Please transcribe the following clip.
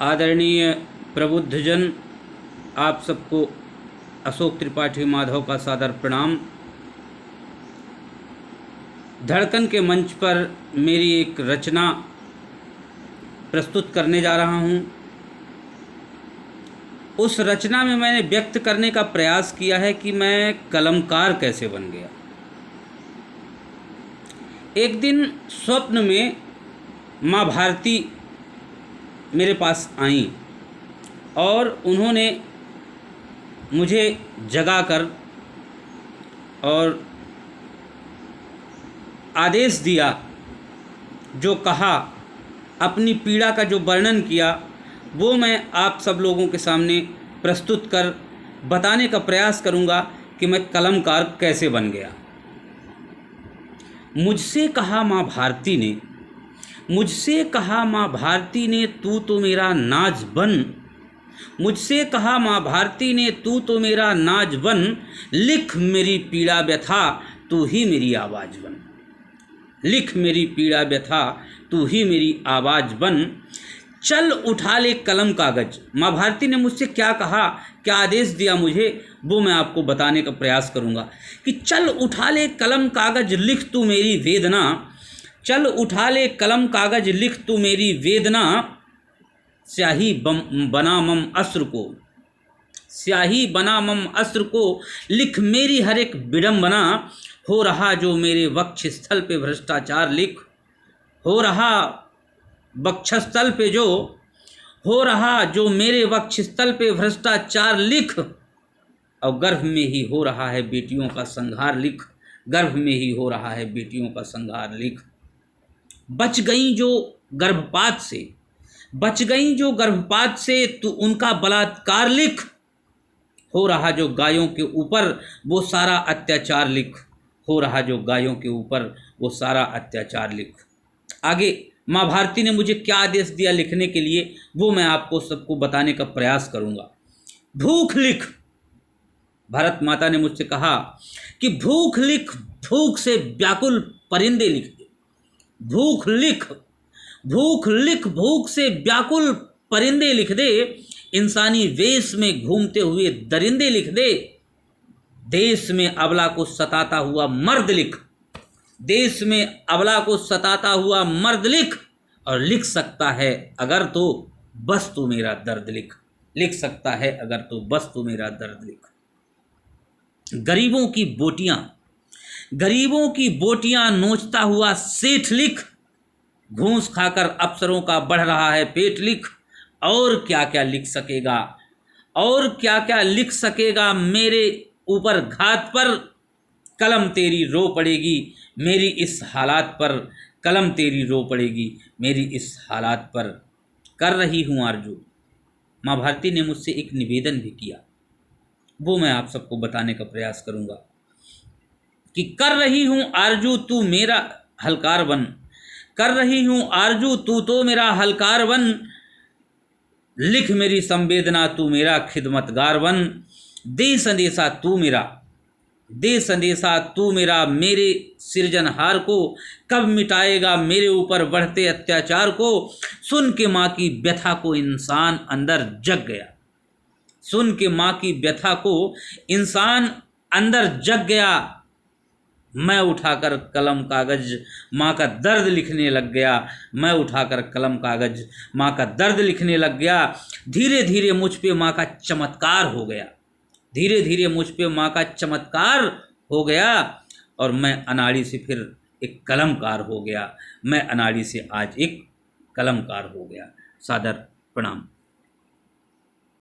आदरणीय प्रबुद्धजन, आप सबको अशोक त्रिपाठी माधव का सादर प्रणाम। धड़कन के मंच पर मेरी एक रचना प्रस्तुत करने जा रहा हूँ। उस रचना में मैंने व्यक्त करने का प्रयास किया है कि मैं कलमकार कैसे बन गया। एक दिन स्वप्न में माँ भारती मेरे पास आईं और उन्होंने मुझे जगाकर और आदेश दिया, जो कहा, अपनी पीड़ा का जो वर्णन किया, वो मैं आप सब लोगों के सामने प्रस्तुत कर बताने का प्रयास करूँगा कि मैं कलमकार कैसे बन गया। मुझसे कहा माँ भारती ने, मुझसे कहा माँ भारती ने, तू तो मेरा नाज बन। मुझसे कहा माँ भारती ने, तू तो मेरा नाज बन। लिख मेरी पीड़ा व्यथा, तू ही मेरी आवाज़ बन। लिख मेरी पीड़ा व्यथा, तू ही मेरी आवाज़ बन। चल उठा ले कलम कागज़। माँ भारती ने मुझसे क्या कहा, क्या आदेश दिया मुझे, वो मैं आपको बताने का प्रयास करूँगा कि चल उठा ले कलम कागज़, लिख तू मेरी वेदना। चल उठा ले कलम कागज़, लिख तू मेरी वेदना। स्याही बना मम अस्त्र को, स्याही बना मम अस्त्र को, लिख मेरी हर एक विडंबना। हो रहा जो मेरे वक्षस्थल पे भ्रष्टाचार, लिख। हो रहा वक्षस्थल पे जो, हो रहा जो मेरे वक्षस्थल पे भ्रष्टाचार, लिख। और गर्भ में ही हो रहा है बेटियों का संहार, लिख। गर्भ में ही हो रहा है बेटियों का संहार, लिख। बच गई जो गर्भपात से, बच गई जो गर्भपात से, तू उनका बलात्कार, लिख। हो रहा जो गायों के ऊपर वो सारा अत्याचार, लिख। हो रहा जो गायों के ऊपर वो सारा अत्याचार, लिख। आगे माँ भारती ने मुझे क्या आदेश दिया लिखने के लिए, वो मैं आपको सबको बताने का प्रयास करूँगा। भूख लिख। भारत माता ने मुझसे कहा कि भूख लिख, भूख से व्याकुल परिंदे लिख दे। भूख लिख, भूख लिख, भूख से व्याकुल परिंदे लिख दे। इंसानी वेश में घूमते हुए दरिंदे लिख दे। देश में अबला को सताता हुआ मर्द लिख। देश में अबला को सताता हुआ मर्द लिख। और लिख सकता है अगर तो बस तू मेरा दर्द लिख। लिख सकता है अगर तो बस तू मेरा दर्द लिख। गरीबों की बोटियां, गरीबों की बोटियां नोचता हुआ सेठ लिख। घूस खाकर अफसरों का बढ़ रहा है पेट, लिख। और क्या क्या लिख सकेगा, और क्या क्या लिख सकेगा मेरे ऊपर घात पर। कलम तेरी रो पड़ेगी मेरी इस हालात पर। कलम तेरी रो पड़ेगी मेरी इस हालात पर। कर रही हूँ आरजू। माँ भारती ने मुझसे एक निवेदन भी किया, वो मैं आप सबको बताने का प्रयास करूँगा कि कर रही हूँ आरजू, तू मेरा हलकार बन। कर रही हूँ आरजू, तू तो मेरा हलकार बन। लिख मेरी संवेदना, तू मेरा खिदमतगार बन। दे संदेशा तू मेरा, दे संदेशा तू मेरा, मेरे सृजनहार को। कब मिटाएगा मेरे ऊपर बढ़ते अत्याचार को। सुन के माँ की व्यथा को इंसान अंदर जग गया। सुन के माँ की व्यथा को इंसान अंदर जग गया। मैं उठाकर कलम कागज़ माँ का दर्द लिखने लग गया। मैं उठाकर कलम कागज़ माँ का दर्द लिखने लग गया। धीरे धीरे मुझ पे माँ का चमत्कार हो गया। धीरे धीरे मुझ पे माँ का चमत्कार हो गया और मैं अनाड़ी से फिर एक कलमकार हो गया। मैं अनाड़ी से आज एक कलमकार हो गया। सादर प्रणाम।